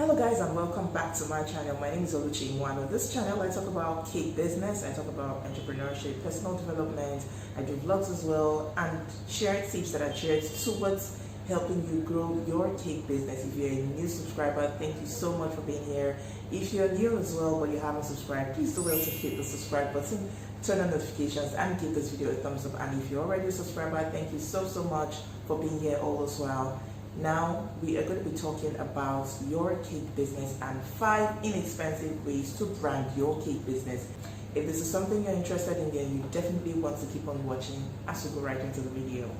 Hello guys, and welcome back to my channel. My name is Oluchi Mwano. On this channel I talk about cake business, I talk about entrepreneurship, personal development, I do vlogs as well, and share tips that are shared towards helping you grow your cake business. If you're a new subscriber, thank you so much for being here. If you're new as well but you haven't subscribed, please do well to hit the subscribe button, turn on notifications, and give this video a thumbs up. And if you're already a subscriber, thank you so much for being here all as well. Now we are going to be talking about your cake business and 5 inexpensive ways to brand your cake business. If this is something you're interested in, then you definitely want to keep on watching as we go right into the video.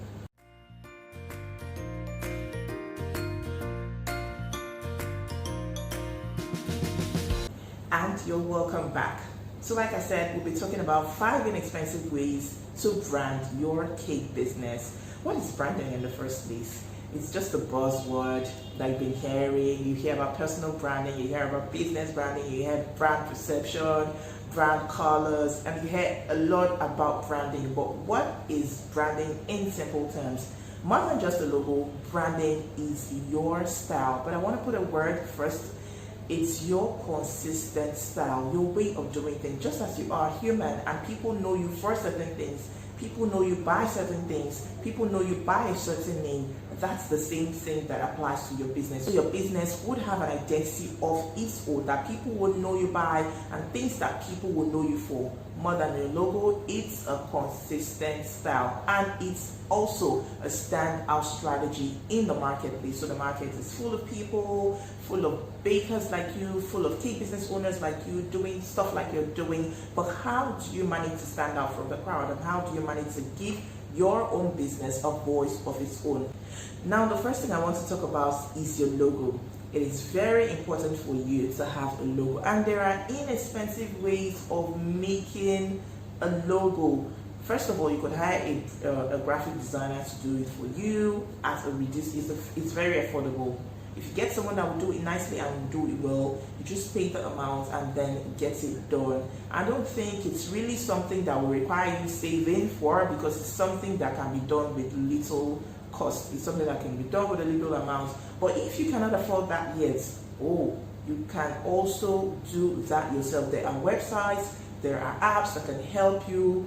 And you're welcome back. So like I said, we'll be talking about 5 inexpensive ways to brand your cake business. What is branding in the first place? It's just a buzzword that you've been hearing. You hear about personal branding, you hear about business branding, you hear brand perception, brand colors, and you hear a lot about branding. But what is branding in simple terms? More than just a logo, branding is your style. But I want to put a word first. It's your consistent style, your way of doing things. Just as you are human and people know you for certain things, people know you by certain things, people know you by a certain name, that's the same thing that applies to your business. So your business would have an identity of its own that people would know you by, and things that people will know you for. More than a logo, it's a consistent style, and it's also a standout strategy in the marketplace. So the market is full of people, full of bakers like you, full of cake business owners like you, doing stuff like you're doing. But how do you manage to stand out from the crowd, and how do you manage to give your own business a voice of its own? Now, the first thing I want to talk about is your logo. It is very important for you to have a logo, and there are inexpensive ways of making a logo. First of all, you could hire a graphic designer to do it for you at a reduced. It's very affordable. If you get someone that will do it nicely and will do it well, you just pay the amount and then get it done. I don't think it's really something that will require you saving for, because it's something that can be done with little cost. It's something that can be done with a little amount. But if you cannot afford that yet, you can also do that yourself. There are websites, there are apps that can help you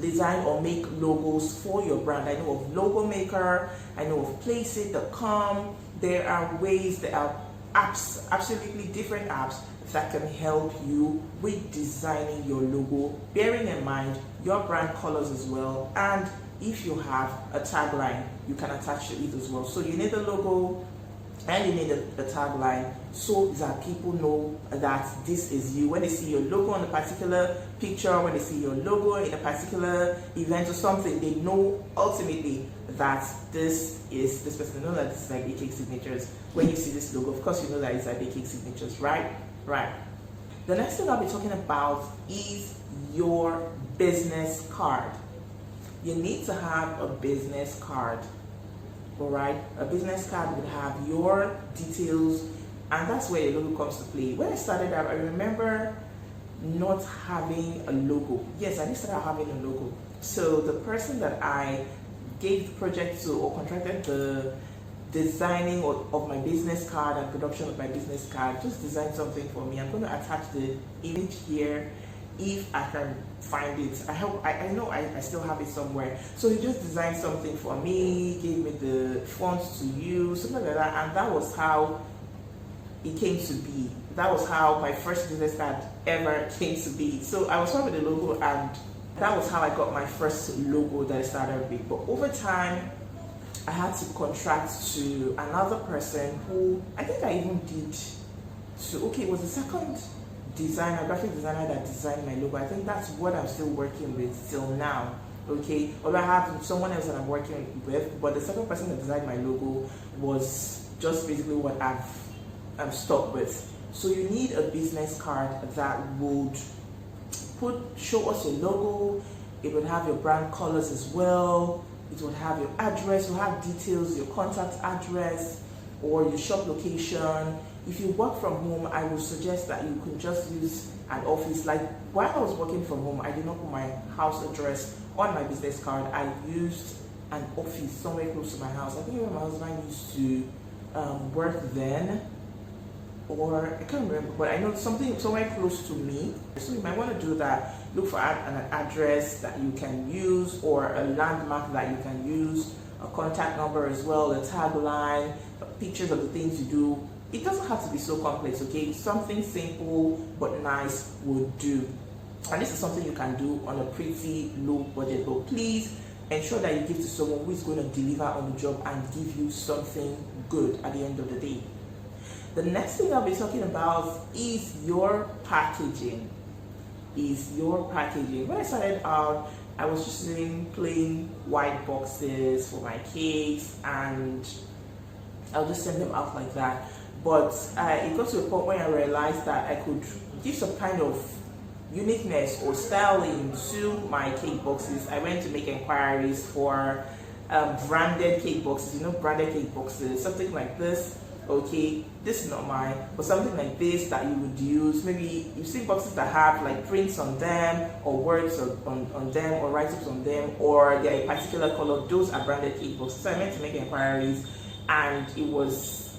design or make logos for your brand. I know of Logo Maker, I know of placeit.com. There are ways, there are apps, absolutely different apps that can help you with designing your logo, bearing in mind your brand colors as well. And if you have a tagline, you can attach to it as well. So you need a logo and you need a tagline so that people know that this is you. When they see your logo on a particular picture, when they see your logo in a particular event or something, they know ultimately that this is this person. They know that this is IB Cake Signatures. When you see this logo, of course you know that it's IB Cake Signatures, right? Right. The next thing I'll be talking about is your business card. You need to have a business card. Alright, a business card would have your details, and that's where your logo comes to play. When I started out, I remember not having a logo. Yes, I did start having a logo. So the person that I gave the project to or contracted the designing of my business card and production of my business card just designed something for me. I'm going to attach the image here if I can find it. I know I still have it somewhere. So he just designed something for me, gave me the fonts to use, something like that, and that was how it came to be. That was how my first business card ever came to be. So I was fine with the logo, and that was how I got my first logo that I started with. But over time, I had to contract to another person who I think I even did it was the second graphic designer that designed my logo. I think that's what I'm still working with till now. Okay, although I have someone else that I'm working with, but the second person that designed my logo was just basically what I'm stuck with. So you need a business card that would show us your logo. It would have your brand colors as well. It would have your address, you have details, your contact address or your shop location. If you work from home, I would suggest that you can just use an office. Like while I was working from home, I did not put my house address on my business card. I used an office somewhere close to my house. I think when my husband used to work then, or I can't remember, but I know something somewhere close to me. So you might want to do that. Look for an address that you can use, or a landmark that you can use, a contact number as well, a tagline, pictures of the things you do. It doesn't have to be so complex, okay? Something simple but nice would do. And this is something you can do on a pretty low budget, but please ensure that you give to someone who is going to deliver on the job and give you something good at the end of the day. The next thing I'll be talking about is your packaging. When I started out, I was just using plain white boxes for my cakes, and I'll just send them out like that. But it got to a point where I realized that I could give some kind of uniqueness or styling to my cake boxes. I went to make inquiries for branded cake boxes, branded cake boxes, something like this. Okay, this is not mine, but something like this that you would use. Maybe you've seen boxes that have like prints on them, or words on them, or write-ups on them, or they're a particular color. Those are branded cake boxes. So I went to make inquiries, and it was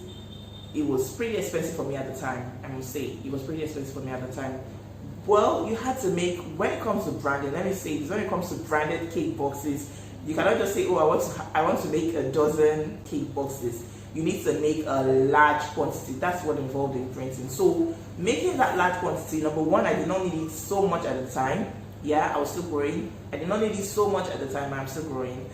pretty expensive for me at the time. I must say, it was pretty expensive for me at the time. Well, you had to make, when it comes to branding, let me say this, when it comes to branded cake boxes, you cannot just say, oh, I want to make a dozen cake boxes. You need to make a large quantity. That's what involved in printing. So making that large quantity, number one, I did not need it so much at the time. Yeah, I was still growing. I did not need it so much at the time. I'm still growing.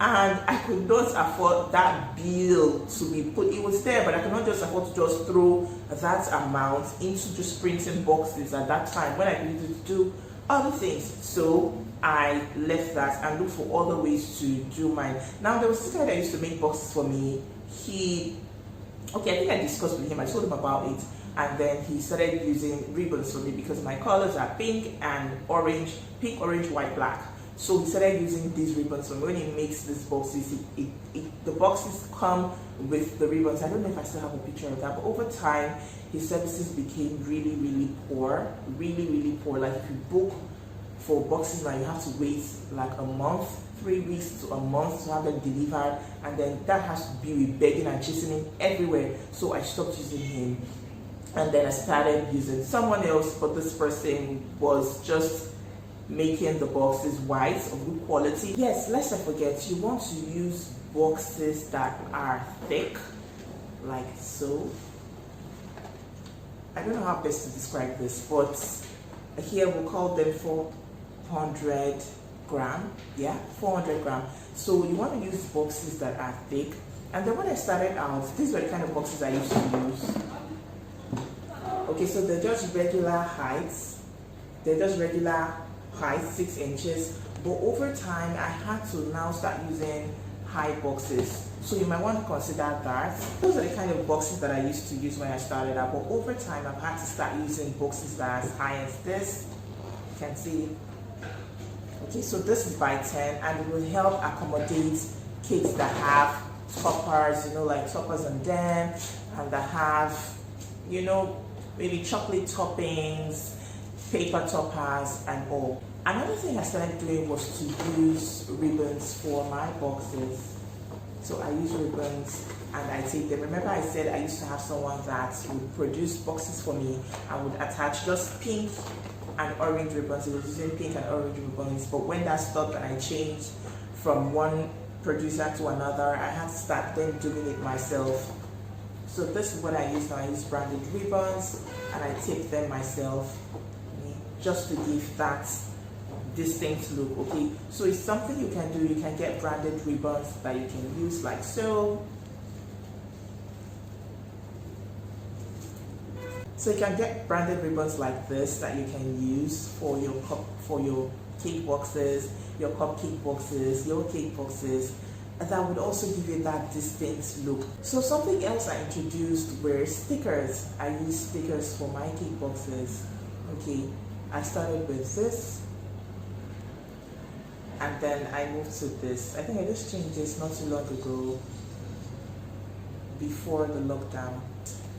And I could not afford that bill to be put. It was there, but I could not just afford to just throw that amount into just printing boxes at that time when I needed to do other things. So I left that and looked for other ways to do mine. Now, there was this guy that used to make boxes for me. I think I discussed with him, I told him about it, and then he started using ribbons for me because my colors are pink, orange, white, black. So he started using these ribbons for me. When he makes these boxes, the boxes come with the ribbons. I don't know if I still have a picture of that, but over time, his services became really, really poor. Like if you book for boxes now, you have to wait like a month, 3 weeks to a month to have them delivered, and then that has to be with begging and chasing him everywhere. So I stopped using him, and then I started using someone else, but this person was just making the boxes white of good quality. Yes, lest I forget, you want to use boxes that are thick, like so. I don't know how best to describe this, but here we'll call them 400 gram. Yeah, 400 gram. So you want to use boxes that are thick. And then when I started out, these were the kind of boxes I used to use. Okay, so they're just regular heights. 6 inches. But over time, I had to now start using high boxes. So you might want to consider that. Those are the kind of boxes that I used to use when I started out. But over time, I've had to start using boxes that are as high as this. You can see. Okay, so this is by 10, and it will help accommodate cakes that have toppers, like toppers on them, and that have, maybe chocolate toppings, paper toppers, and all. Another thing I started doing was to use ribbons for my boxes. So I use ribbons and I take them. Remember I said I used to have someone that would produce boxes for me and would attach just pink and orange ribbons. It was using pink and orange ribbons, but when that stopped and I changed from one producer to another, I had to start then doing it myself. So this is what I use now. I use branded ribbons and I tape them myself, just to give that distinct look. Okay, so it's something you can do. You can get branded ribbons that you can use like so. So you can get branded ribbons like this that you can use for your cake boxes, your cupcake boxes, your cake boxes, and that would also give you that distinct look. So something else I introduced were stickers. I use stickers for my cake boxes. Okay, I started with this, and then I moved to this. I think I just changed this not too long ago, before the lockdown.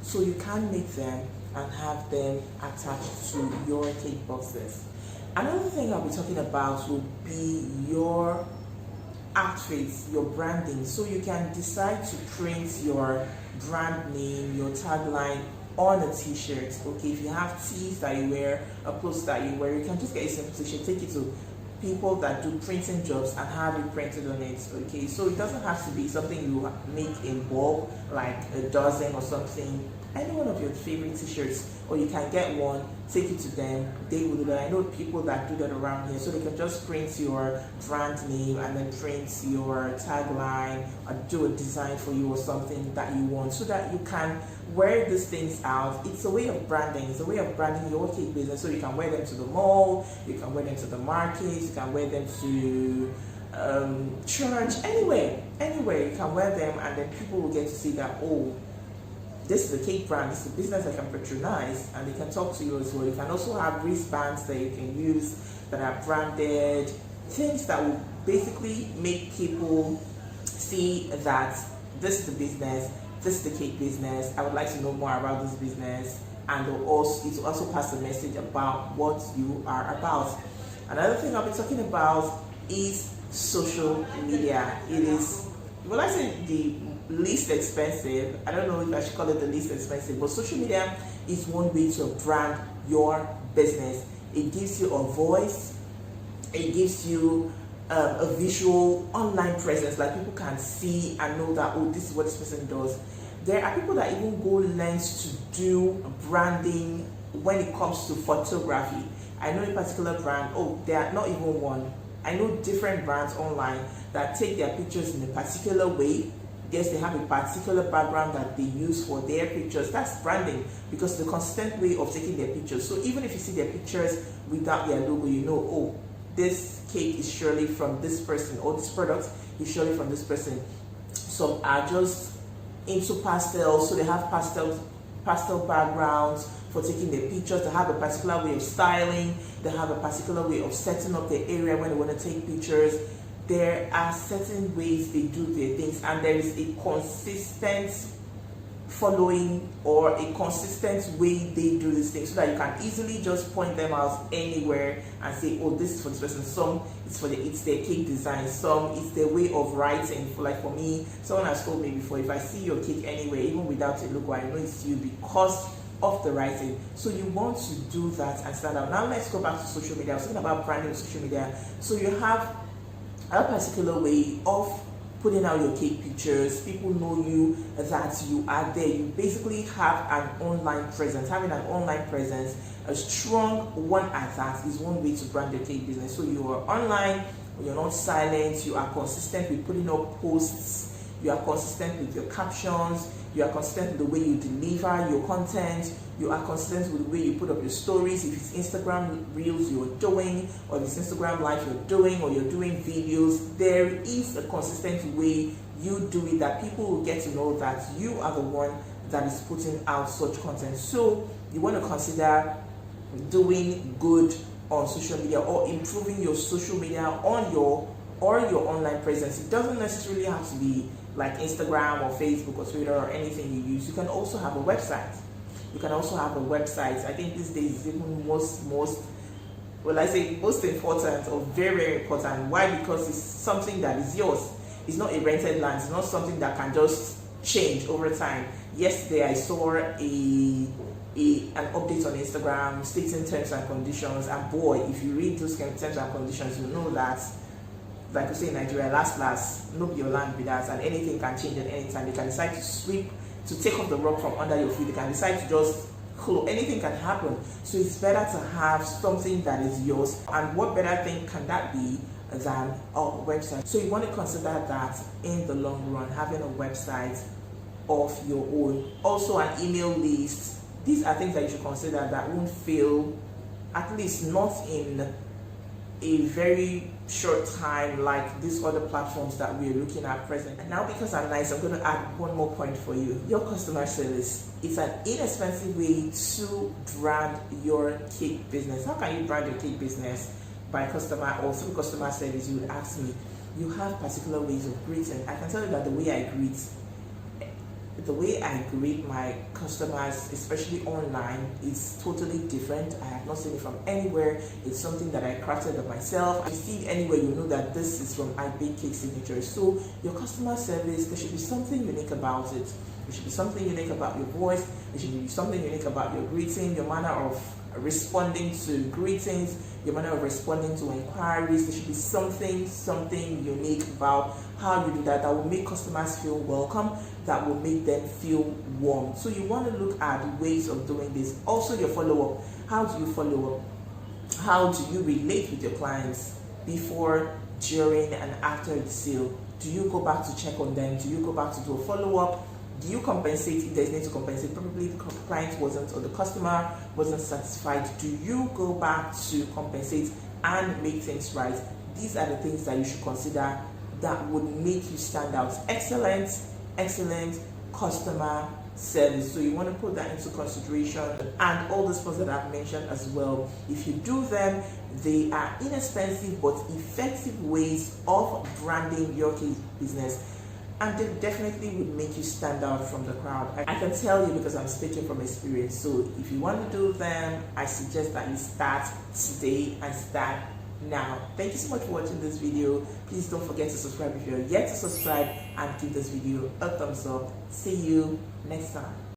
So you can make them and have them attached to your cake boxes. Another thing I'll be talking about will be your outfits, your branding. So you can decide to print your brand name, your tagline on a t-shirt. Okay, if you have tees that you wear, or clothes that you wear, you can just get a simple t-shirt, take it to people that do printing jobs and have it printed on it. Okay, so it doesn't have to be something you make in bulk, like a dozen or something. Any one of your favorite t-shirts, or you can get one, take it to them, they will do that. I know people that do that around here, so they can just print your brand name and then print your tagline or do a design for you or something that you want, so that you can wear these things out. It's a way of branding. It's a way of branding your cake business, so you can wear them to the mall, you can wear them to the market, you can wear them to church, anywhere you can wear them, and then people will get to see that, oh, this is a cake brand, this is a business I can patronize, and they can talk to you as well. You can also have wristbands that you can use that are branded, things that will basically make people see that this is the business, this is the cake business, I would like to know more about this business, and it will also pass a message about what you are about. Another thing I'll be talking about is social media. It is, well, I say the least expensive. I don't know if I should call it the least expensive, but social media is one way to brand your business. It gives you a voice, it gives you a visual online presence, like people can see and know that, oh, this is what this person does. There are people that even go lengths to do branding when it comes to photography. I know a particular brand, oh, they are not even one. I know different brands online that take their pictures in a particular way. Yes, they have a particular background that they use for their pictures. That's branding, because the consistent way of taking their pictures. So even if you see their pictures without their logo, you know, oh, this cake is surely from this person, or this product is surely from this person. Some are just into pastels, so they have pastel backgrounds for taking their pictures. They have a particular way of styling, they have a particular way of setting up the area when they want to take pictures. There are certain ways they do their things, and there is a consistent following or a consistent way they do these things, so that you can easily just point them out anywhere and say, oh, this is for this person. Some it's their cake design, some it's their way of writing. Like for me, someone has told me before, if I see your cake anywhere, even without a logo, I know it's you because of the writing. So you want to do that and stand out. Now let's go back to social media. I was talking about branding on social media. So you have a particular way of putting out your cake pictures. People know you, that you are there. You basically have an online presence. Having an online presence, a strong one at that, is one way to brand your cake business. So you are online, you're not silent, you are consistent with putting up posts, you are consistent with your captions, you are consistent with the way you deliver your content, you are consistent with the way you put up your stories. If it's Instagram Reels you're doing, or if it's Instagram Live you're doing, or you're doing videos, there is a consistent way you do it that people will get to know that you are the one that is putting out such content. So you want to consider doing good on social media, or improving your social media on your online presence. It doesn't necessarily have to be like Instagram or Facebook or Twitter or anything you use. You can also have a website. I think these days is even most important, or very, very important. Why? Because it's something that is yours. It's not a rented land. It's not something that can just change over time. Yesterday I saw an update on Instagram stating terms and conditions, and boy, if you read those terms and conditions, you know that, like we say in Nigeria, last, no be your land be that, and anything can change at any time. They can decide to take off the rug from under your feet. They can decide to just close. Anything can happen. So it's better to have something that is yours. And what better thing can that be than a website? So you want to consider that in the long run, having a website of your own. Also an email list. These are things that you should consider that won't fail, at least not in a very short time like these other platforms that we're looking at present. And now, because I'm nice, I'm going to add one more point for you. Your customer service. It's an inexpensive way to brand your cake business. How can you brand your cake business? By customer or through customer service, you would ask me. You have particular ways of greeting. I can tell you that the way I greet my customers, especially online, is totally different. I have not seen it from anywhere. It's something that I crafted of myself. If you see it anywhere, you know that this is from I Bake Cake Signature. So your customer service, there should be something unique about it. It should be something unique about your voice. It should be something unique about your greeting, your manner of responding to greetings, your manner of responding to inquiries. There should be something unique about how you do that will make customers feel welcome, that will make them feel warm. So you want to look at ways of doing this. Also your follow-up. How do you follow up? How do you relate with your clients before, during, and after the sale? Do you go back to check on them? Do you go back to do a follow-up? Do you compensate if there's need to compensate? Probably the client wasn't, or the customer wasn't satisfied. Do you go back to compensate and make things right? These are the things that you should consider that would make you stand out. Excellent customer service. So you want to put that into consideration, and all the points that I've mentioned as well. If you do them, they are inexpensive but effective ways of branding your business, and they definitely would make you stand out from the crowd. I can tell you because I'm speaking from experience. So if you want to do them, I suggest that you start today and start now. Thank you so much for watching this video. Please don't forget to subscribe if you're yet to subscribe, and give this video a thumbs up. See you next time.